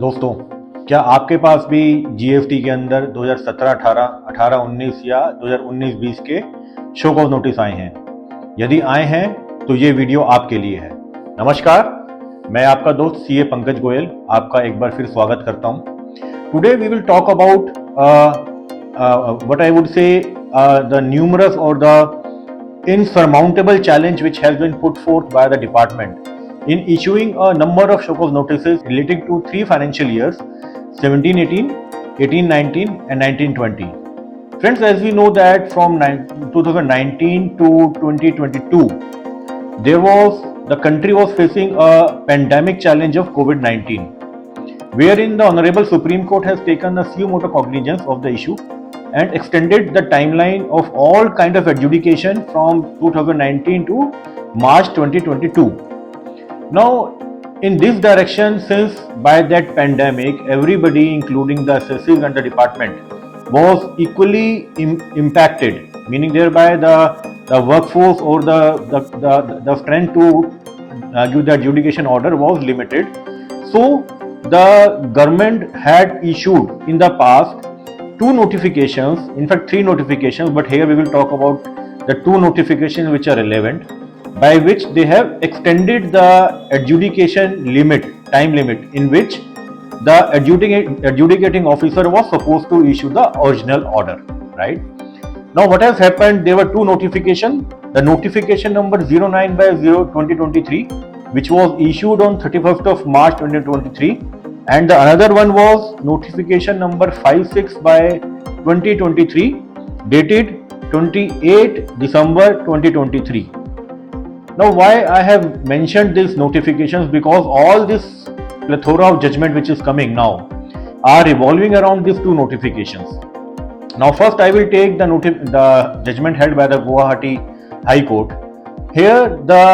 दोस्तों, क्या आपके पास भी जीएसटी के अंदर 2017-18, 18-19 या 2019-20 के शो कॉज नोटिस आए हैं? यदि आए हैं तो ये वीडियो आपके लिए है। नमस्कार, मैं आपका दोस्त सीए पंकज गोयल आपका एक बार फिर स्वागत करता हूँ। Today we will talk about what I would say the numerous और the insurmountable challenge which has been put forth by the department in issuing a number of show cause notices relating to three financial years 17-18, 18-19 and 19-20. Friends, as we know that from 2019 to 2022 the country was facing a pandemic challenge of COVID-19, wherein the Honorable Supreme Court has taken a suo motu cognizance of the issue and extended the timeline of all kind of adjudication from 2019 to March 2022. Now, in this direction, since by that pandemic, everybody, including the assessors and the department, was equally impacted, meaning thereby the workforce or the strength to give the adjudication order was limited. So, the government had issued in the past two notifications, in fact three notifications, but here we will talk about the two notifications which are relevant, by which they have extended the adjudication time limit in which the adjudicating officer was supposed to issue the original order, right? Now what has happened, there were two notifications. The notification number 09/0/2023, which was issued on 31st of March 2023, and the another one was notification number 56/2023 dated 28 December 2023. Now why I have mentioned these notifications, because all this plethora of judgment which is coming now are revolving around these two notifications. Now first I will take the judgment held by the Guwahati High Court. Here the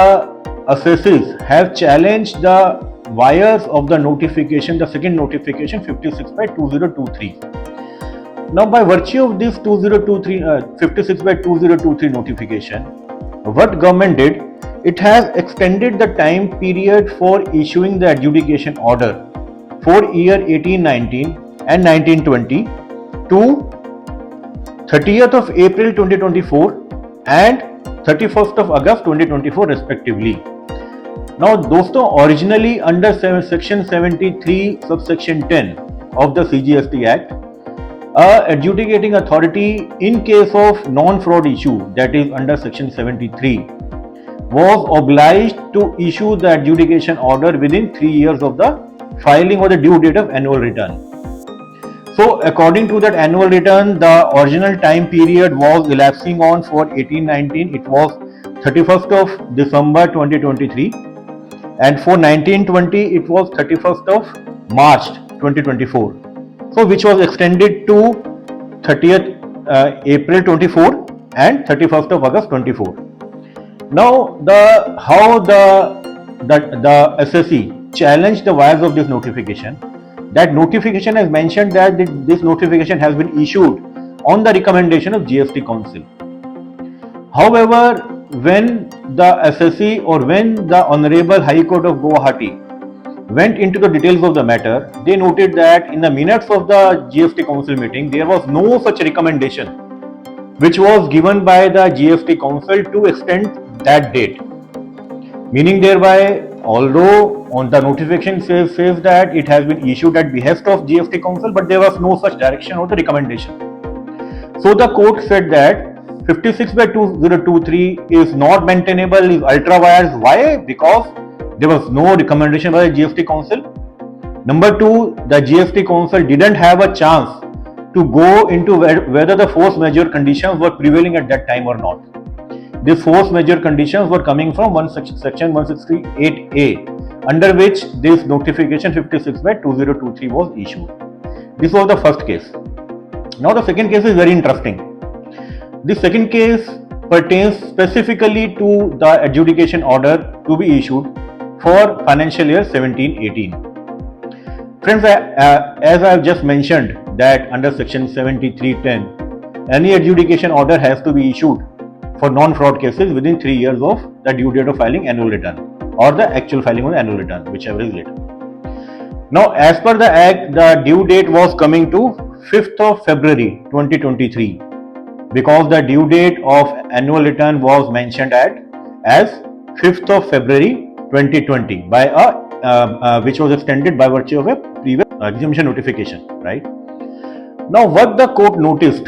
assessors have challenged the wires of the notification, the second notification 56/2023. Now by virtue of this 56/2023 notification, what government did, it has extended the time period for issuing the adjudication order for year 18-19 and 19-20 to 30th of April 2024 and 31st of August 2024 respectively. Now दोस्तों, originally under section 73 subsection 10 of the CGST Act, adjudicating authority in case of non-fraud issue, that is under section 73, was obliged to issue the adjudication order within 3 years of the filing or the due date of annual return. So according to that annual return, the original time period was elapsing on for 18-19, it was 31st of December 2023, and for 19-20 it was 31st of March 2024, so which was extended to 30th April 24 and 31st of August 24. Now how the SSE challenged the wires of this notification. That notification has mentioned that this notification has been issued on the recommendation of GST Council. However, when the SSE or when the Honorable High Court of Guwahati went into the details of the matter, they noted that in the minutes of the GST Council meeting, there was no such recommendation which was given by the GST Council to extend that date. Meaning thereby, although on the notification says that it has been issued at behest of GST Council, but there was no such direction or the recommendation. So the court said that 56/2023 is not maintainable, is ultra vires. Why? Because there was no recommendation by the GST Council. Number two, the GST Council didn't have a chance to go into whether the force majeure conditions were prevailing at that time or not. These force majeure conditions were coming from section 168A, under which this notification 56/2023 was issued. This was the first case. Now the second case is very interesting. The second case pertains specifically to the adjudication order to be issued for financial year 17-18. Friends, as I have just mentioned that under section 73(10), any adjudication order has to be issued for non-fraud cases within 3 years of the due date of filing annual return or the actual filing of the annual return, whichever is later. Now, as per the Act, the due date was coming to 5th of February 2023 because the due date of annual return was mentioned as 5th of February 2020 by which was extended by virtue of a previous exemption notification, right? Now, what the court noticed,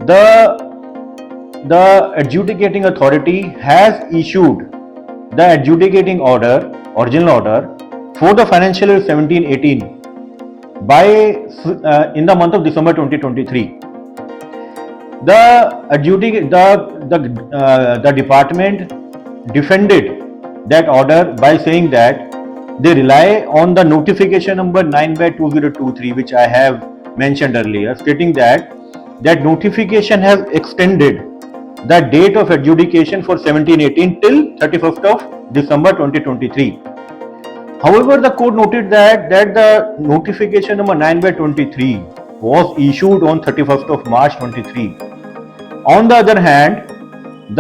the adjudicating authority has issued the adjudicating order, original order, for the financial year 17-18 by in the month of December 2023. The department defended that order by saying that they rely on the notification number 9/2023, which I have mentioned earlier, stating that notification has extended the date of adjudication for 17-18 till 31st of December 2023. However, the court noted that the notification number 9/23 was issued on 31st of March 23. On the other hand,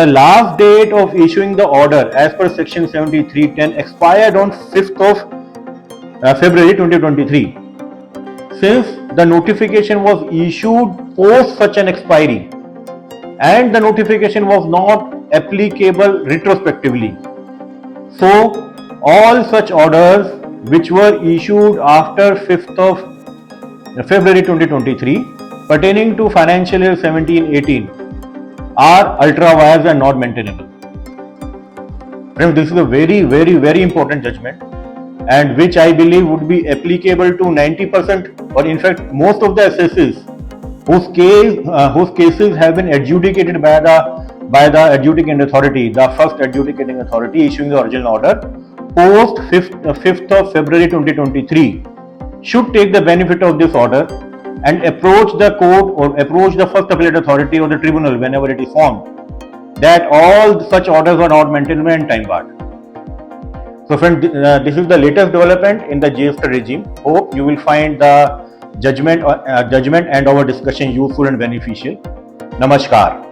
the last date of issuing the order as per section 7310 expired on 5th of February 2023. Since the notification was issued post such an expiry and the notification was not applicable retrospectively, so all such orders which were issued after 5th of February 2023 pertaining to financial year 17-18 are ultra vires and not maintainable. Friends, this is a very important judgment, and which I believe would be applicable to 90% or in fact most of the assesses whose cases have been adjudicated by the adjudicating authority, the first adjudicating authority issuing the original order post 5th of February 2023, should take the benefit of this order and approach the court or approach the first appellate authority or the tribunal whenever it is formed that all such orders are not maintainable and time barred. So friends, this is the latest development in the GST regime. Hope you will find the judgment and our discussion useful and beneficial. Namaskar.